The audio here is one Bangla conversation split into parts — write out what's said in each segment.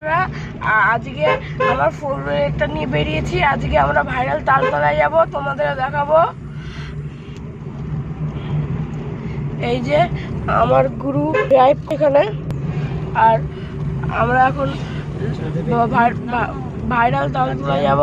আজকে আমার ফোর একটা নিয়ে বেরিয়েছি। আজকে আমরা ভাইরাল তালতলায় যাব, তোমাদের দেখাবো। এই যে আমার গুরু ড্রাইভ এখানে, আর আমরা এখন ভাইরাল তালতলায় যাব।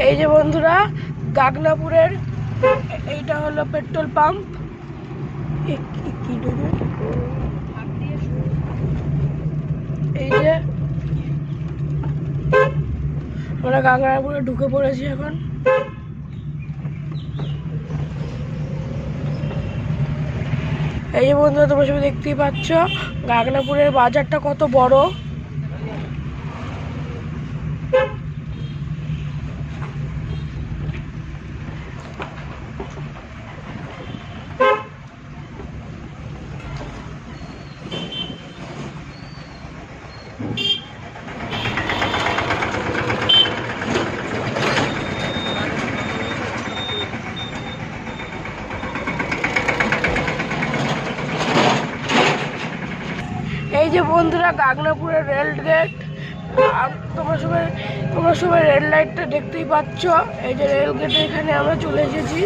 এই যে বন্ধুরা, গাগনাপুরের এইটা হলো পেট্রোল পাম্প। এই যে আমরা গাগনাপুরে ঢুকে পড়েছি এখন। এই যে বন্ধুরা, তোমরা সবাই দেখতেই পাচ্ছ গাগনাপুরের বাজারটা কত বড়। এই যে বন্ধুরা, গাগনাপুরের রেল গেট। তোমরা সবাই রেল লাইটটা দেখতেই পাচ্ছ। এই যে রেল গেটে এখানে আমরা চলে এসেছি।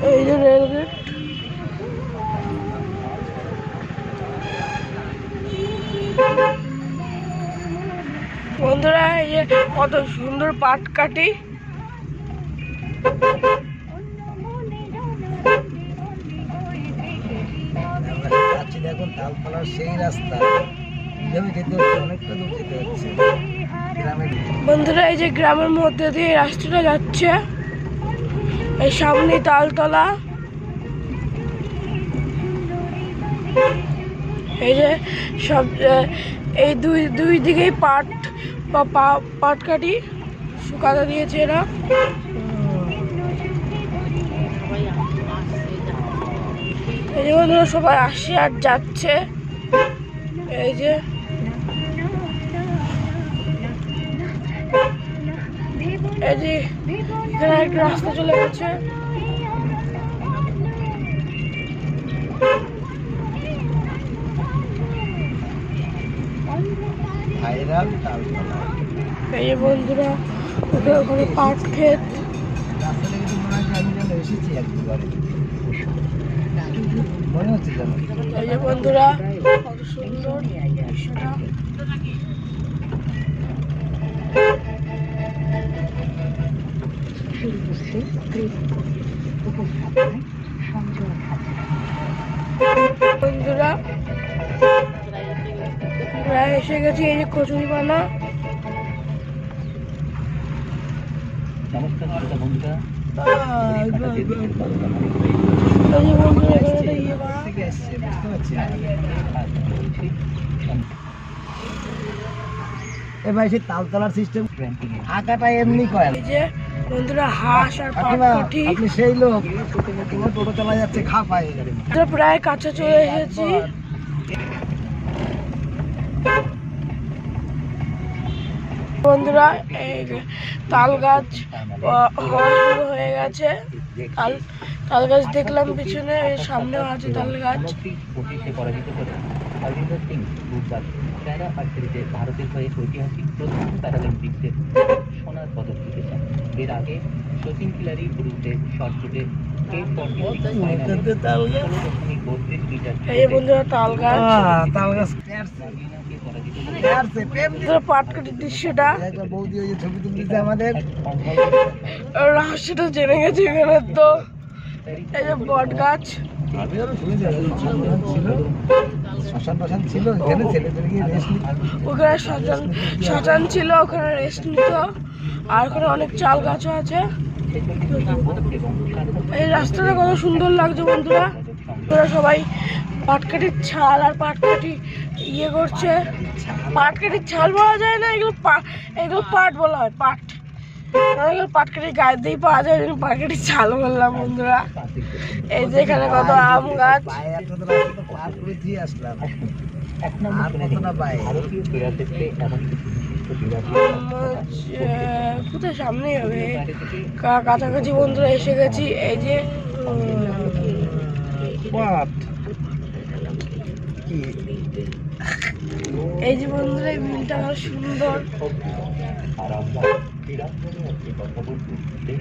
এই যে রেল গেট। বন্ধুরা, এই যে কত সুন্দর পাটকাঠি। দেখুন তালতলার সেই রাস্তা, অনেকটা দূর যেতে হচ্ছে। বন্ধুরা, এই যে গ্রামের মধ্যে দিয়ে রাস্তাটা যাচ্ছে, এই সামনে তালতলা। এই যে সব এই দুই দিকেই পাটকাঠি শুকাতে দিয়েছে এরা। এই যে বন্ধুরা, সবাই আসছে আর যাচ্ছে। এই যে এখানে একটা রাস্তা চলে গেছে। এই যে বন্ধুরা, ওখানে পাট ক্ষেত। এই যে বন্ধুরা, কত সুন্দর দৃশ্যটা। বন্ধুরা, প্রায় এসে গেছি। এই যে কচুরি পানা। এবার সেই তালতলার সিস্টেম আঁকাটা এমনি করেন। এই যে বন্ধুরা, হাঁস আর পাটকাঠি। আপনি সেই লোক, তোমার টোটো চালা যাচ্ছে, খা পায়ে প্রায় কাছে চলে এসেছি। বন্ধুরা, এই তাল গাছ হয়ে গেছে। তাল গাছ দেখলাম পিছনে, সামনেও আছে তাল গাছ। ভারতের হয়ে ঐতিহাসিক প্রথম প্যারালিম্পিক্সের সোনার পদক জিতেছেন। এর আগে সচিন খিলারির বিরুদ্ধে শর্টপুটে পাটকাঠির দৃশ্যটা ছবি তুলতেছে আমাদের রহস্যটা জেনে গেছে এখানে। তো এই যে বট গাছ, শ্মশান টশান ছিল এখানে, ছেলেদের গিয়ে রেস্ট নিত। ওখানে শ্মশান ছিল, ওখানে রেস্ট নিত। আর ওখানে অনেক চাল গাছও আছে। এই রাস্তাটা কত সুন্দর লাগছে বন্ধুরা। ওরা সবাই পাটকাঠির ছাল আর পাটকাঠি ইয়ে করছে। পাটকাঠির ছাল বলা যায় না, এগুলো পাট বলা হয়, পাট। এগুলো পাটকাঠির গায়ে দিয়ে পাওয়া যায়, পাটকাঠির ছাল বললাম বন্ধুরা। এই যে এখানে কত আম গাছ। পায়ে একটা তো রাস্তা তো পার করে দিয়ে আসলাম, আর কতটা পায়ে। কোথায় সামনেই হবে, কাছাকাছি বন্ধুরা এসে গেছি। এই যে এই যে বন্ধুরা, এই বিলটা কত সুন্দর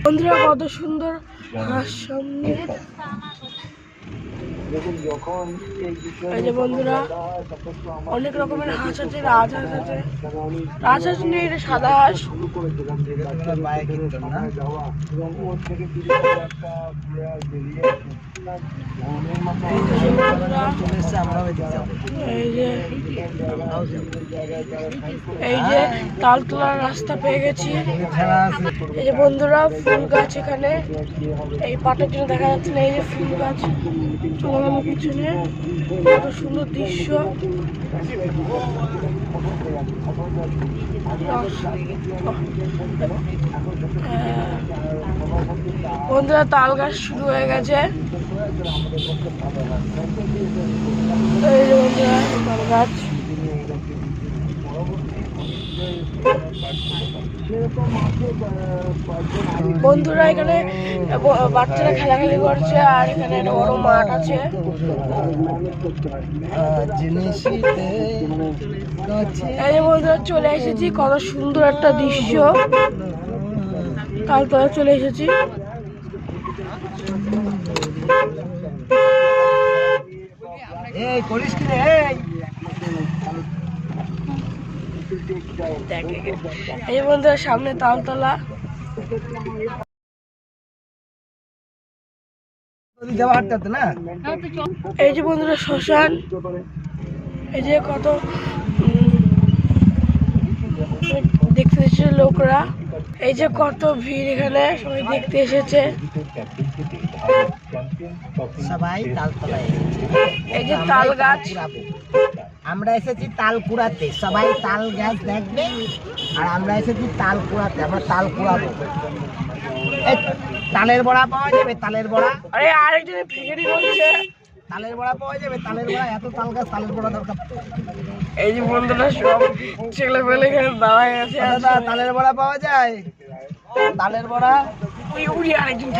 বন্ধুরা, কত সুন্দর হাঁস সামনে। এই যে বন্ধুরা, অনেক রকমের হাঁস আছে, রাজহাঁস আছে। রাজহাঁস নেই, এটা সাদা হাঁস। পায়ে কিনতাম না। এই যে তালতলার রাস্তা পেয়ে গেছি। এই যে বন্ধুরা, ফুল গাছ এখানে, এই পাটের জন্য দেখা যাচ্ছে না। এই যে ফুল গাছ চলে গেল পিছনে, কত সুন্দর দৃশ্য। বন্ধুরা, তাল গাছ শুরু হয়ে গেছে। এই যে বন্ধুরা, তাল গাছ। বন্ধুরা, এখানে বাচ্চারা খেলাখেলি করছে, আর এখানে একটা বড় মাঠ আছে। এই যে বন্ধুরা, চলে এসেছি, কত সুন্দর একটা দৃশ্য। তালতলা চলে এসেছি। এই করিস কি রে? এই বন্ধুরা, সামনে তালতলা। এই যে বন্ধুরা, শ্মশান। এই যে কত দেখতে এসেছে লোকরা। এই যে কত ভিড়, এখানে সবাই দেখতে এসেছে। সবাই তালতলায়। এই যে তাল গাছ। আমরা এসেছি তাল কুড়াতে, সবাই তাল গাছ দেখবে, আর আমরা এসেছি তাল কুড়াতে, আমরা তাল কুড়াবো। তালের বড়া পাওয়া যাবে, তালের বড়া। আরে আরেকজন ফিগারি বলছে তালের বড়া পাওয়া যাবে, তালের বড়া। এত তাল গাছ, তালের বড়া দরকার। এই যে বন্ধুরা, সব ছেলে পেলে এখানে দাঁড়ায় আছে। দাদা, তালের বড়া পাওয়া যায়? তালের বড়া,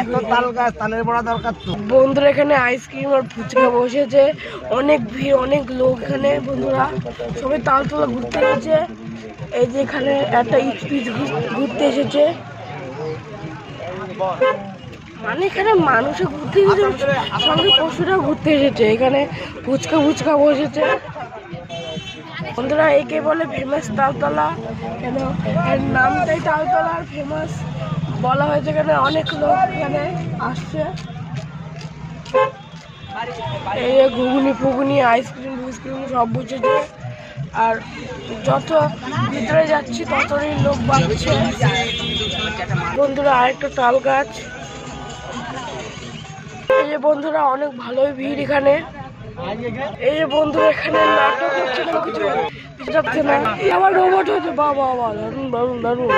এত তাল গাছ, তালের বড়া দরকার তো। বন্ধুরা, এখানে আইসক্রিম আর ফুচকা বসেছে, অনেক ভিড়, অনেক লোক এখানে। বন্ধুরা, সবাই তালতলা ঘুরতে গেছে। এই যে এখানে একটা স্পিচ ঘুরতে এসেছে, মানে এখানে মানুষে ঘুরতে গেছে, সঙ্গে পশুরাও ঘুরতে এসেছে। এখানে ফুচকা বসেছে। বন্ধুরা, একে বলে ফেমাস তালতলা, কেন এর নামটাই তালতলা, আর ফেমাস বলা হয়েছে কেন অনেক লোক এখানে আসছে। এই যে ঘুগনি ফুগনি, আইসক্রিম ফুইসক্রিম সব বসেছে। আর যত ভিতরে যাচ্ছি ততই লোক বাড়ছে। বন্ধুরা, আরেকটা তাল গাছ। এই যে বন্ধুরা, অনেক ভালোই ভিড় এখানে। এই যে বন্ধুরা, এখানে নাটক হচ্ছে না, কিছু যাচ্ছে না। আবার রোবট হচ্ছে, বাবা দারুন দারুন দারুন।